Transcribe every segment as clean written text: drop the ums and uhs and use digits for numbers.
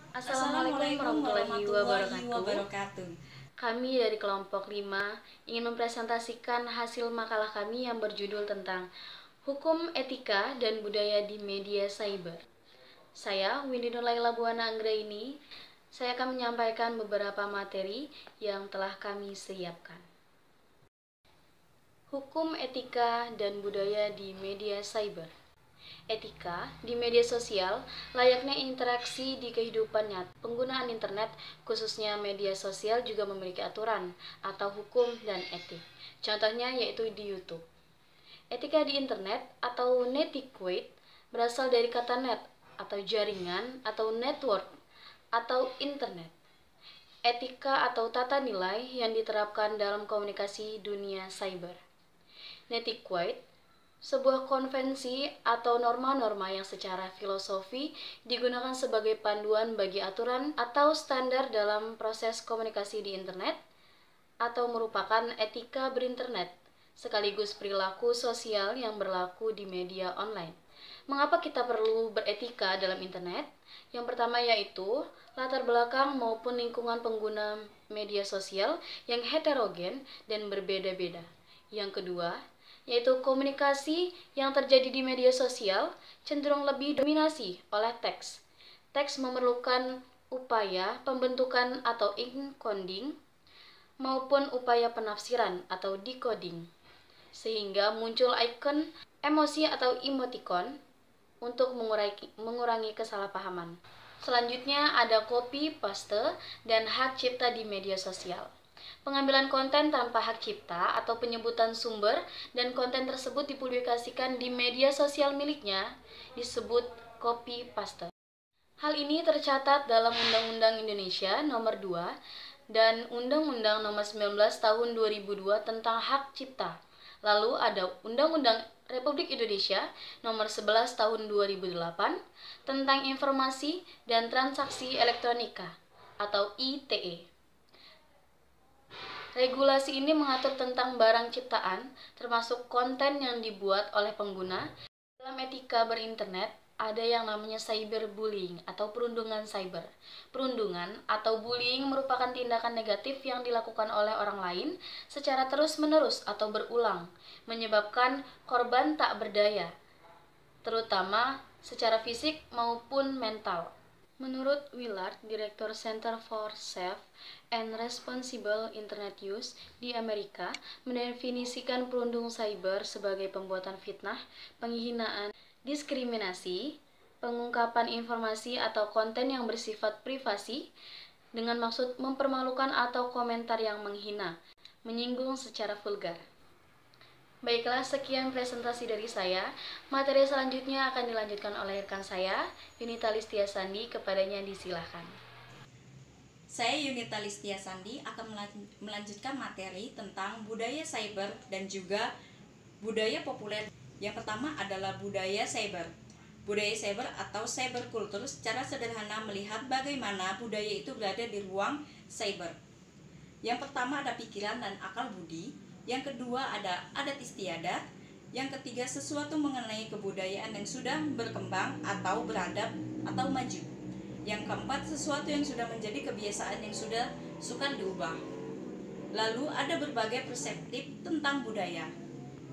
Assalamualaikum warahmatullahi wabarakatuh. Kami dari kelompok 5 ingin mempresentasikan hasil makalah kami yang berjudul tentang Hukum Etika dan Budaya di Media Cyber. Saya, Windy Nurlaila Buana Anggraini, saya akan menyampaikan beberapa materi yang telah kami siapkan. Hukum Etika dan Budaya di Media Cyber. Etika di media sosial layaknya interaksi di kehidupan nyata. Penggunaan internet, khususnya media sosial, juga memiliki aturan atau hukum dan etik. Contohnya yaitu di YouTube. Etika di internet atau netiquette berasal dari kata net atau jaringan atau network atau internet. Etika atau tata nilai yang diterapkan dalam komunikasi dunia cyber. Netiquette sebuah konvensi atau norma-norma yang secara filosofi digunakan sebagai panduan bagi aturan atau standar dalam proses komunikasi di internet, atau merupakan etika berinternet, sekaligus perilaku sosial yang berlaku di media online. Mengapa kita perlu beretika dalam internet? Yang pertama yaitu latar belakang maupun lingkungan pengguna media sosial yang heterogen dan berbeda-beda. Yang kedua, yaitu komunikasi yang terjadi di media sosial cenderung lebih dominasi oleh teks. Teks memerlukan upaya pembentukan atau encoding maupun upaya penafsiran atau decoding, sehingga muncul ikon, emosi atau emoticon untuk mengurangi kesalahpahaman. Selanjutnya ada copy, paste, dan hak cipta di media sosial. Pengambilan konten tanpa hak cipta atau penyebutan sumber dan konten tersebut dipublikasikan di media sosial miliknya disebut copy paste. Hal ini tercatat dalam Undang-Undang Indonesia Nomor 2 dan Undang-Undang Nomor 19 Tahun 2002 tentang hak cipta. Lalu ada Undang-Undang Republik Indonesia Nomor 11 Tahun 2008 tentang Informasi dan Transaksi Elektronika atau ITE. Regulasi ini mengatur tentang barang ciptaan, termasuk konten yang dibuat oleh pengguna. Dalam etika berinternet, ada yang namanya cyberbullying atau perundungan cyber. Perundungan atau bullying merupakan tindakan negatif yang dilakukan oleh orang lain secara terus-menerus atau berulang, menyebabkan korban tak berdaya, terutama secara fisik maupun mental. Menurut Willard, Direktur Center for Safe and Responsible Internet Use di Amerika, mendefinisikan perundung cyber sebagai pembuatan fitnah, penghinaan, diskriminasi, pengungkapan informasi atau konten yang bersifat privasi dengan maksud mempermalukan atau komentar yang menghina, menyinggung secara vulgar. Baiklah, sekian presentasi dari saya. Materi selanjutnya akan dilanjutkan oleh rekan saya, Yunita Listia Sandi. Kepadanya disilahkan. Saya Yunita Listia Sandi akan melanjutkan materi tentang budaya cyber dan juga budaya populer. Yang pertama adalah budaya cyber. Budaya cyber atau cyberculture secara sederhana melihat bagaimana budaya itu berada di ruang cyber. Yang pertama ada pikiran dan akal budi. Yang kedua ada adat istiadat. Yang ketiga sesuatu mengenai kebudayaan yang sudah berkembang atau beradab atau maju. Yang keempat sesuatu yang sudah menjadi kebiasaan yang sudah sukar diubah. Lalu ada berbagai perseptif tentang budaya.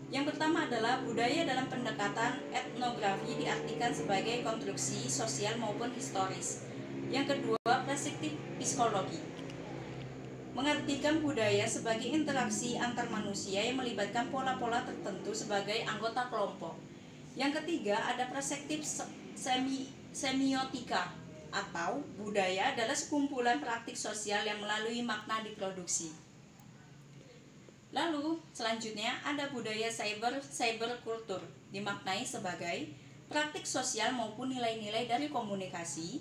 Yang pertama adalah budaya dalam pendekatan etnografi diartikan sebagai konstruksi sosial maupun historis. Yang kedua perseptif psikologi, mengartikan budaya sebagai interaksi antar manusia yang melibatkan pola-pola tertentu sebagai anggota kelompok. Yang ketiga ada perspektif semiotika atau budaya adalah sekumpulan praktik sosial yang melalui makna diproduksi. Lalu selanjutnya ada budaya cyberculture dimaknai sebagai praktik sosial maupun nilai-nilai dari komunikasi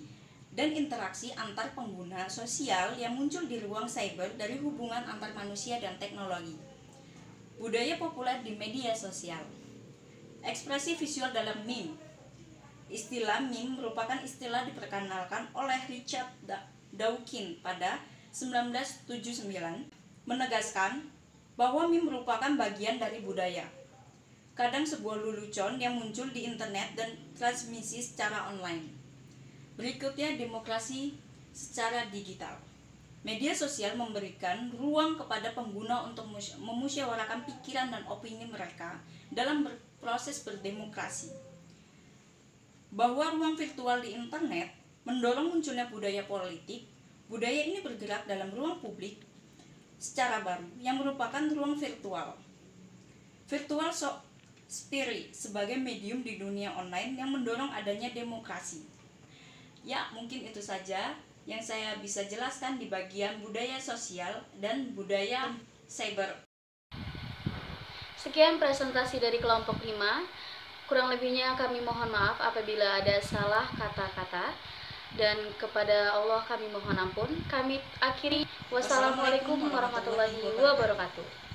dan interaksi antar pengguna sosial yang muncul di ruang cyber dari hubungan antar manusia dan teknologi. Budaya populer di media sosial. Ekspresi visual dalam meme. Istilah meme merupakan istilah diperkenalkan oleh Richard Dawkins pada 1979, menegaskan bahwa meme merupakan bagian dari budaya. Kadang sebuah lelucon yang muncul di internet dan transmisi secara online. Berikutnya demokrasi secara digital. Media sosial memberikan ruang kepada pengguna untuk memusyawarahkan pikiran dan opini mereka dalam proses berdemokrasi. Bahwa ruang virtual di internet mendorong munculnya budaya politik. Budaya ini bergerak dalam ruang publik secara baru yang merupakan ruang virtual. Virtual spirit sebagai medium di dunia online yang mendorong adanya demokrasi. Ya, mungkin itu saja yang saya bisa jelaskan di bagian budaya sosial dan budaya cyber. Sekian presentasi dari kelompok 5. Kurang lebihnya kami mohon maaf apabila ada salah kata-kata, dan kepada Allah kami mohon ampun. Kami akhiri. Wassalamualaikum warahmatullahi wabarakatuh.